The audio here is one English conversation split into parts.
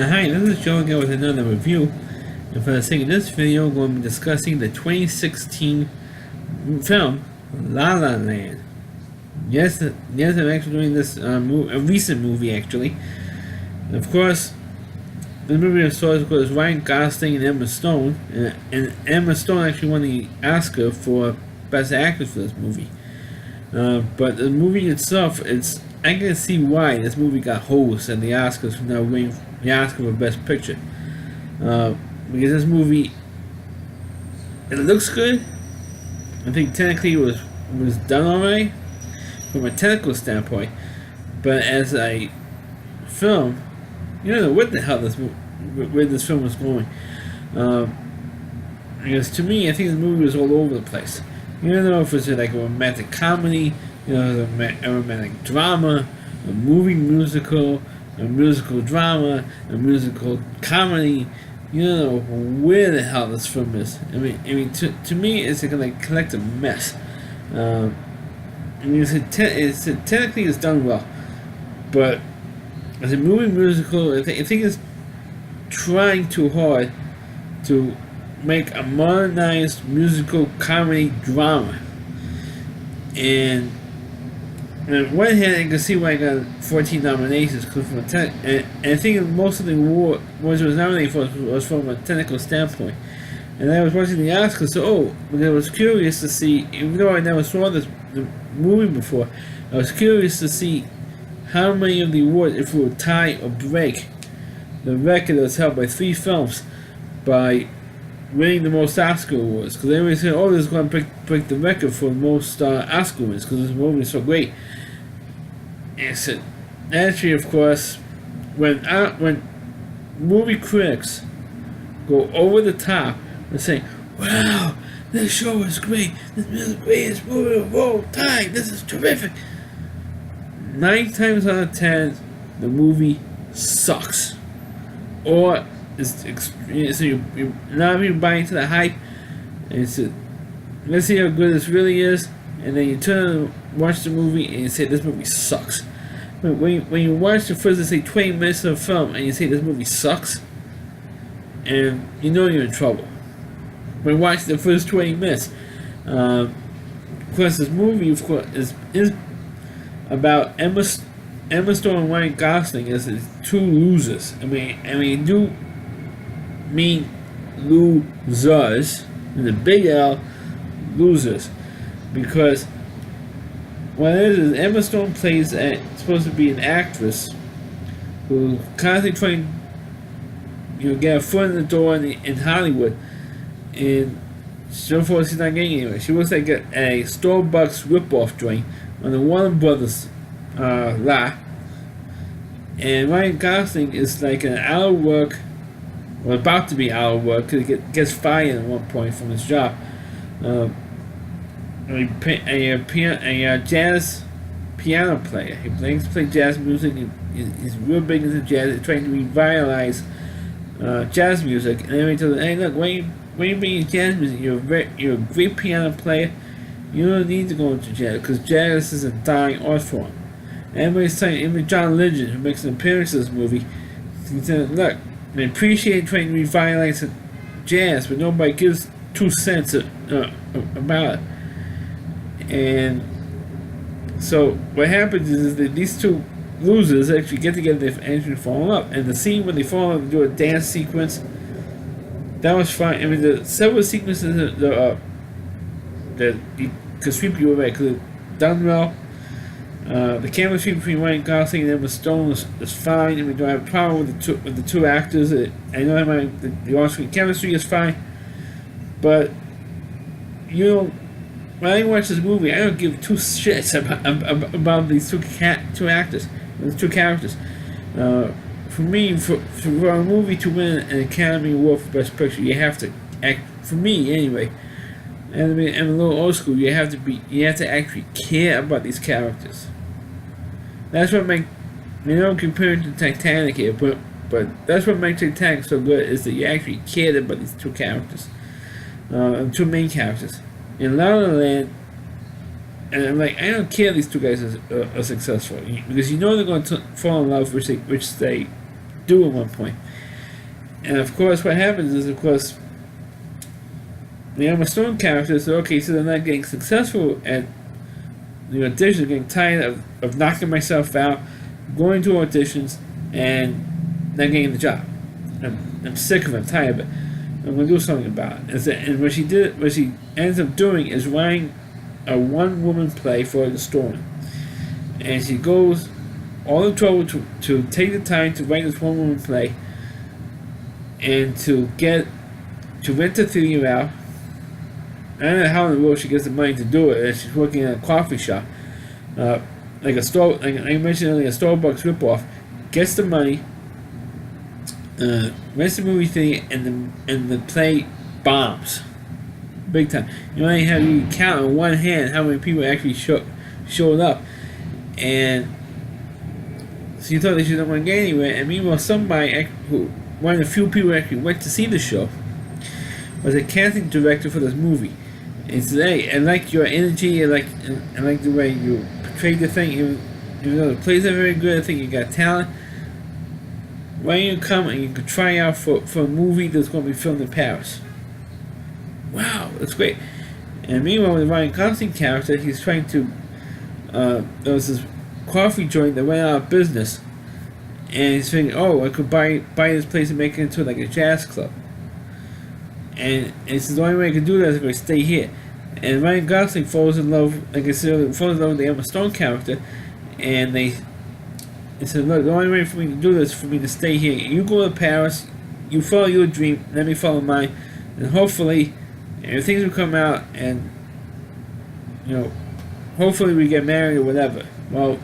Hi, this is Joe again with another review. And for the sake of this video, we're going to be discussing the 2016 film La La Land. Yes, I'm actually doing this a recent movie actually. And of course, the movie I saw is Ryan Gosling and Emma Stone, and Emma Stone actually won the Oscar for Best Actress for this movie. But the movie itself, I can see why this movie got hosts at the Oscars for now winning the Oscar for Best Picture. Because this movie, it looks good. I think technically it was done alright from a technical standpoint, but as a film, you don't know what the hell where this film was going. Because to me, I think the movie was all over the place. You don't know if it's like a romantic comedy, a romantic drama, a movie musical, a musical drama, a musical comedy. You don't know where the hell this film is. I mean, to me, it's like a collective mess. Technically it's done well, but as a movie musical, I think it's trying too hard to make a modernized musical comedy drama. And on one hand, I can see why I got 14 nominations, and I think most of the awards it was nominated for was from a technical standpoint. And I was watching the Oscars, so I was curious to see, even though I never saw the movie before, I was curious to see how many of the awards, if it would tie or break the record that was held by 3 films by winning the most Oscar awards. Because everybody said, oh, this is going to break the record for the most Oscar wins because this movie is so great. And I said, actually, of course, when movie critics go over the top and say, wow, this show is great, this is the greatest movie of all time, this is terrific, 9 times out of 10, the movie sucks. Or you're not even buying into the hype, and you say, let's see how good this really is, and then you turn and watch the movie and you say this movie sucks. When you watch the first, let's say, 20 minutes of the film and you say this movie sucks, and you know you're in trouble. When you watch the first 20 minutes, of course, this movie, of course, is about Emma Stone and Ryan Gosling as 2 losers. I mean, do mean losers, and the big L, losers, because what it is Emma Stone plays supposed to be an actress who constantly trying get a foot in the door in Hollywood, and so far she's not getting anywhere. She looks like a Starbucks ripoff joint on the Warner Brothers lot, and Ryan Gosling is like an out of work, or about to be out of work, because he gets fired at one point from his job. A jazz piano player. He likes to play jazz music. He's real big into jazz. He's trying to revitalize jazz music. And everybody tells him, hey, look, when you bring jazz music, you're a great piano player. You don't need to go into jazz, because jazz is a dying art form. And everybody's saying, even John Legend, who makes an appearance in this movie, he said, look, I appreciate trying to revitalize jazz, but nobody gives 2 cents about it. And so what happens is that these 2 losers actually get together and actually fall in love. And the scene when they fall in love and do a dance sequence, that was fine. I mean, the several sequences that you could sweep you away because it's done well. The chemistry between Ryan Gosling and Emma Stone is fine. I mean, don't have a problem with the two actors. I know the on-screen chemistry is fine, but when I watch this movie, I don't give 2 shits about these two actors, the 2 characters. For me, for a movie to win an Academy Award for Best Picture, you have to act. For me, anyway. And I mean, I'm a little old school. You have to actually care about these characters. That's what makes, compared to Titanic here, but that's what makes Titanic so good, is that you actually cared about these 2 characters, 2 main characters. In La La Land, and I'm like, I don't care if these 2 guys are successful, because they're going to fall in love, which they do at one point. And of course, what happens is, of course, the Emma Stone character said, okay, so they're not getting successful at the auditions, getting tired of knocking myself out, going to auditions, and not getting the job. I'm sick of it, I'm tired of it. I'm going to do something about it. And what she ends up doing is writing a one-woman play for the Storm. And she goes all the trouble to take the time to write this one-woman play and to rent the theater out. I don't know how in the world she gets the money to do it. And she's working in a coffee shop, like I mentioned earlier, a Starbucks ripoff. Gets the money, rents the movie theater, and the play bombs, big time. You only have you count on one hand how many people actually showed up, and so you thought that she didn't want to get anywhere. And meanwhile, one of the few people who actually went to see the show, was a casting director for this movie. And said, "Hey, I like your energy. I like the way you portrayed the thing. Even though the plays are very good, I think you got talent. Why don't you come and you could try out for a movie that's going to be filmed in Paris?" Wow, that's great. And meanwhile, with Ryan Gosling character, he's trying to. There was this coffee joint that went out of business, and he's thinking, "Oh, I could buy this place and make it into like a jazz club." And it's the only way I can do that is if I stay here. And Ryan Gosling falls in love, like I said, falls in love with the Emma Stone character, and they said, "Look, the only way for me to do this is for me to stay here. You go to Paris, you follow your dream, let me follow mine, and hopefully, things will come out, and hopefully we get married or whatever." Well,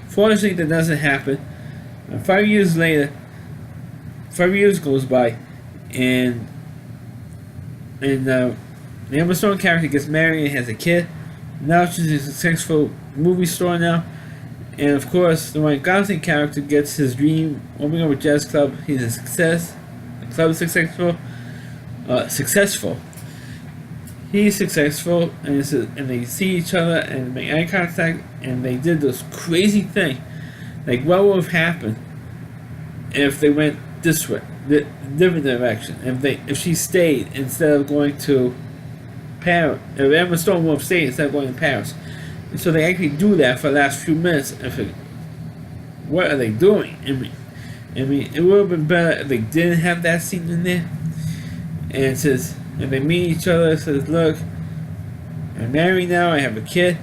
fortunately, that doesn't happen. 5 years later, 5 years goes by, and the Emma Stone character gets married and has a kid. Now she's a successful movie star now. And of course, the Ryan Gosling character gets his dream, opening up a jazz club. He's a success. The club is successful. He's successful, and they see each other and make eye contact, and they did this crazy thing. Like, what would have happened if they went this way, the different direction? If she stayed instead of going to Paris, if Emma Stone would have stayed instead of going to Paris. And so they actually do that for the last few minutes. And I think, what are they doing? I mean, it would have been better if they didn't have that scene in there. And it says, if they meet each other, it says, "Look, I'm married now. I have a kid."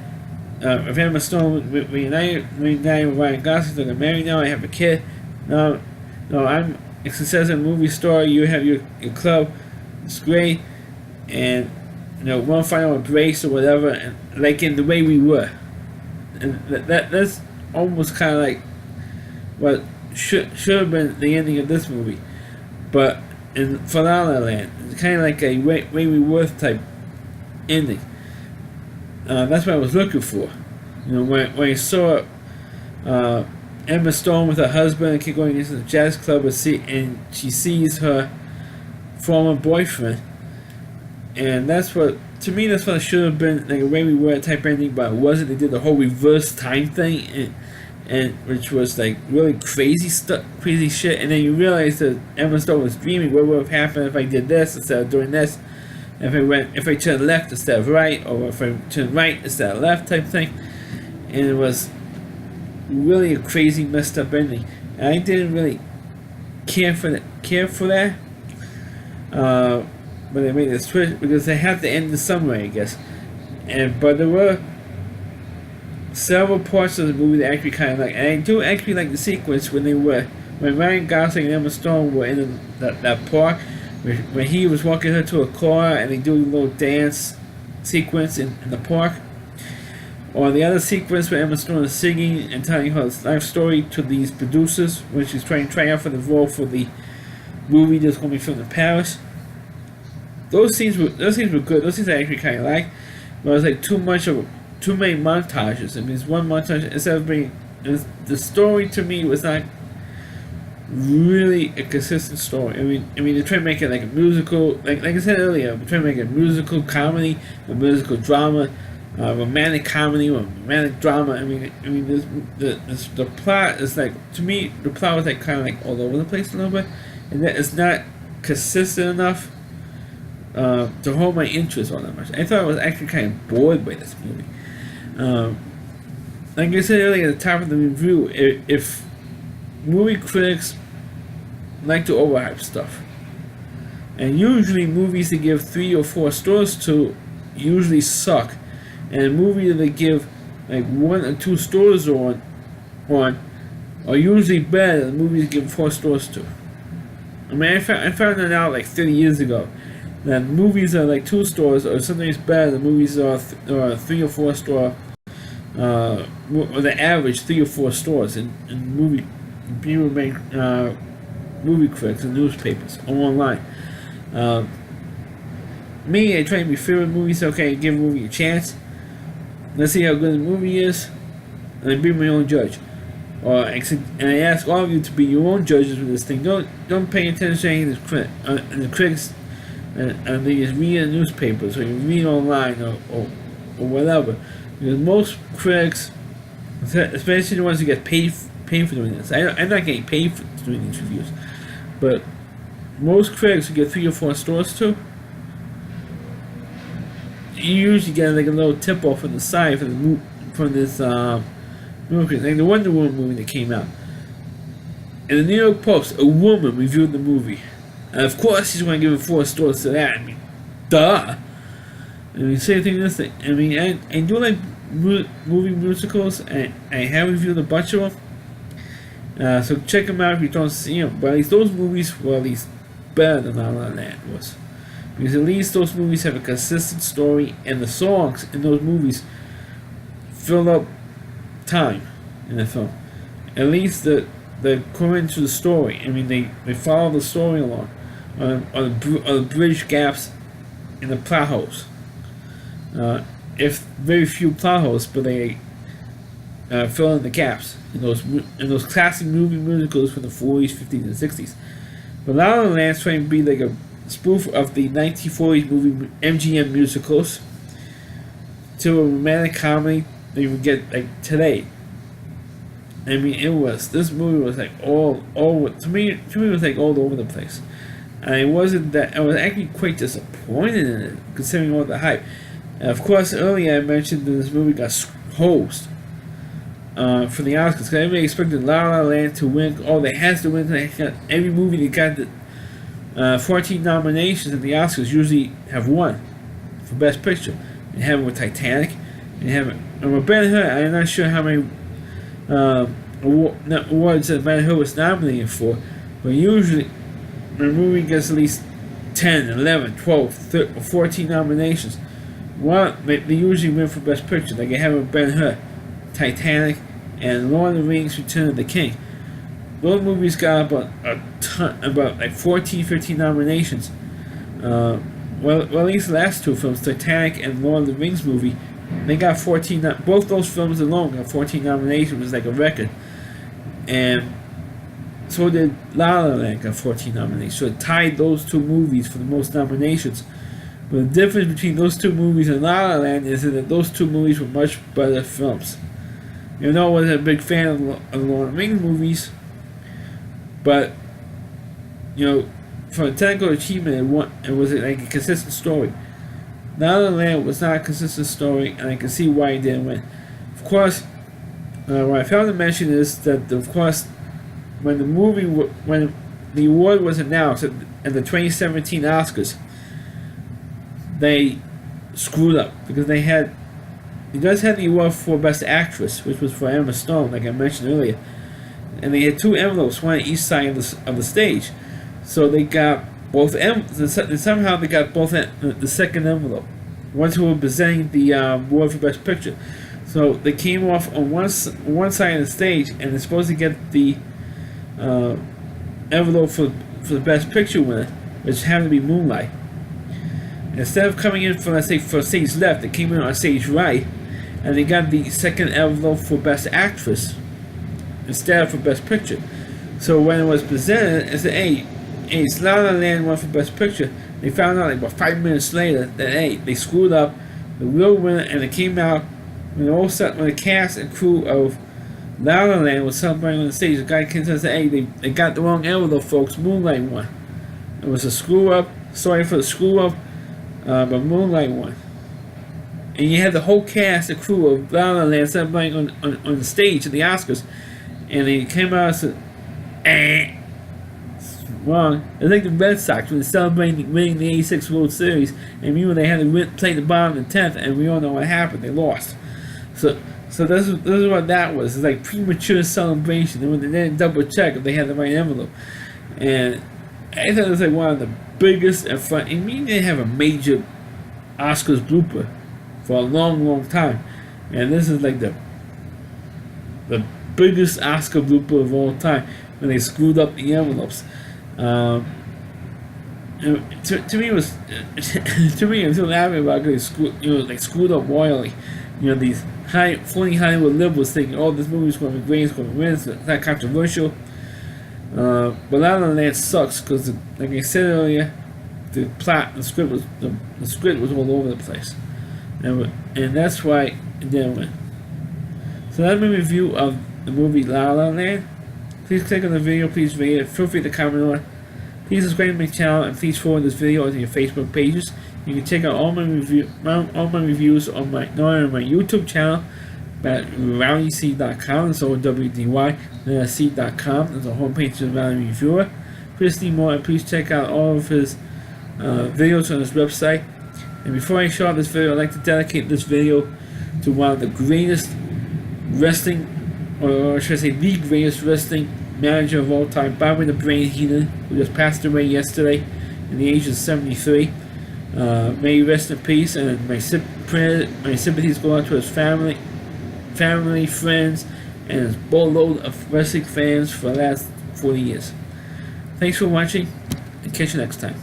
If Emma Stone reunited with Ryan Gosling, look, I'm married now. I have a kid. No, I'm a successful movie star. You have your club. It's great, and one final embrace or whatever, and like in the way we were. And that's almost kind of like what should have been the ending of this movie, but in La La Land, it's kind of like a way we were type ending. That's what I was looking for. When I saw Emma Stone with her husband and keep going into the jazz club and she sees her former boyfriend, and that's what it should have been, like a way we were type ending, but it wasn't. They did the whole reverse time thing, and which was like really crazy shit. And then you realize that Emma Stone was dreaming. What would have happened if I did this instead of doing this? If I turned left instead of right, or if I turned right instead of left, type thing. And it was really a crazy, messed up ending. And I didn't really care for that. But they made this twist because they had to end in some way, I guess. But there were several parts of the movie that I actually kind of like. And I do actually like the sequence when Ryan Gosling and Emma Stone were in that park, when he was walking her to a car and they do a little dance sequence in the park. Or the other sequence where Emma Stone is singing and telling her life story to these producers when she's trying to try out for the role for the movie that's going to be filmed in Paris. Those scenes were good. Those scenes I actually kind of like, but it was like too many montages. I mean, it's one montage instead of being the story to me was not really a consistent story. I mean, they're trying to make it like a musical, like I said earlier, they're trying to make it a musical comedy, a musical drama, romantic comedy or romantic drama. The plot is like, to me, the plot was like kind of like all over the place a little bit, and that it's not consistent enough to hold my interest all that much. I thought I was actually kind of bored by this movie. Like I said earlier at the top of the review, if movie critics like to overhype stuff, and usually movies they give 3 or 4 stars to usually suck, and a movie that they give like 1 or 2 stars on are usually better than movies they give 4 stars to. I mean, I found that out like 30 years ago, that movies are like 2 stars are sometimes better than movies are 3 or 4 star, or the average 3 or 4 stars in movie movie critics and newspapers or online. Me, I try to be fair with movies. Okay, give a movie a chance. Let's see how good the movie is, and I be my own judge. And I ask all of you to be your own judges with this thing. Don't pay attention to any of the critics, and they just read in newspapers or you read online or whatever. Because most critics, especially the ones who get paid for doing this, I'm not getting paid for doing these reviews, but most critics who get 3 or 4 stars to, you usually get like a little tip off on the side from this movie, like the Wonder Woman movie that came out. In the New York Post, a woman reviewed the movie, and of course she's going to give it 4 stars to that. I mean, duh. I mean, same thing with this thing. I mean, I do like movie musicals, and I have reviewed a bunch of them. So check them out if you don't see them. But at least those movies were at least better than La La Land was. Because at least those movies have a consistent story, and the songs in those movies fill up time in the film. At least they're according to the story. I mean, they follow the story along, on the bridge gaps in the plot holes. If very few plot holes, but they fill in the gaps in those classic movie musicals from the 40s, 50s, and 60s. But La La Land's trying to be like a spoof of the 1940s movie MGM musicals to a romantic comedy that you would get like today. I mean, this movie was like all to me it was like all over the place. And I was actually quite disappointed in it, considering all the hype. And of course, earlier I mentioned that this movie got hosed for the Oscars, because everybody expected La La Land to win. Oh, they has to win. They got every movie that got the 14 nominations at the Oscars usually have won for Best Picture. You have it with Titanic, and you have it with Ben-Hur. I'm not sure how many awards that Ben-Hur was nominated for, but usually when a movie gets at least 10, 11, 12, 13, 14 nominations, well, they usually win for Best Picture. Like I have with Ben-Hur, Titanic, and Lord of the Rings: Return of the King. Those movies got about like 14, 15 nominations. Well, at least the last 2 films, Titanic and Lord of the Rings movie, they got 14. Both those films alone got 14 nominations, which is like a record. And so did La La Land, got 14 nominations. So it tied those 2 movies for the most nominations. But the difference between those 2 movies and La La Land is that those 2 movies were much better films. You know, I wasn't a big fan of the Lord of the Rings movies, but you know, for a technical achievement, it was like a consistent story. La La Land was not a consistent story, and I can see why it didn't win. Of course, what I failed to mention is that, of course, when the award was announced at the 2017 Oscars, they screwed up because they guys had the award for Best Actress, which was for Emma Stone, like I mentioned earlier, and they had 2 envelopes, one on each side of the stage. So they got both somehow they got both the second envelope. Ones who were presenting the award for Best Picture. So they came off on one side of the stage, and they're supposed to get the envelope for the Best Picture winner, which happened to be Moonlight. Instead of coming in for, let's say, for stage left, they came in on stage right, and they got the second envelope for Best Actress instead of for Best Picture. So when it was presented, it said, hey, La La Land won for Best Picture. They found out like about 5 minutes later that, hey, they screwed up. the real winner, and it came out when the cast and crew of La La Land was celebrating on the stage. The guy came to us and said, "Hey, they got the wrong envelope, folks. Moonlight won. It was a screw up. Sorry for the screw up, but Moonlight won." And you had the whole cast and crew of La La Land celebrating on the stage at the Oscars, and they came out and said, "Eh." Wrong. It's like the Red Sox when they're celebrating winning the '86 World Series, and they had to play the bottom of the 10th, and we all know what happened. They lost. So this is what that was. It's like premature celebration. They didn't double check if they had the right envelope. And I thought it was like one of the biggest and fun. I mean, they have a major Oscars blooper for a long, long time, and this is like the biggest Oscar blooper of all time when they screwed up the envelopes. To me it was to me I'm still laughing about they screwed up royally. These funny Hollywood liberals thinking, "Oh, this movie's going to be great, it's going to win, it's not controversial." But La La Land sucks because, like I said earlier, the plot, the script was all over the place, and that's why it didn't win. So that's my review of the movie La La Land. Please click on the video, please rate it, feel free to comment on it. Please subscribe to my channel, and please forward this video to your Facebook pages. You can check out all my reviews on my YouTube channel at rowdyc.com. It's OWDY.com. There's a homepage to the Rowdy Reviewer. Chris D. Moore, and please check out all of his videos on his website. And before I show off this video, I'd like to dedicate this video to one of the greatest wrestling, or should I say the greatest wrestling manager of all time, Bobby the Brain Heenan, who just passed away yesterday in the age of 73. May he rest in peace, and my sympathies go out to his family, friends, and his boatload of wrestling fans for the last 40 years. Thanks for watching, and catch you next time.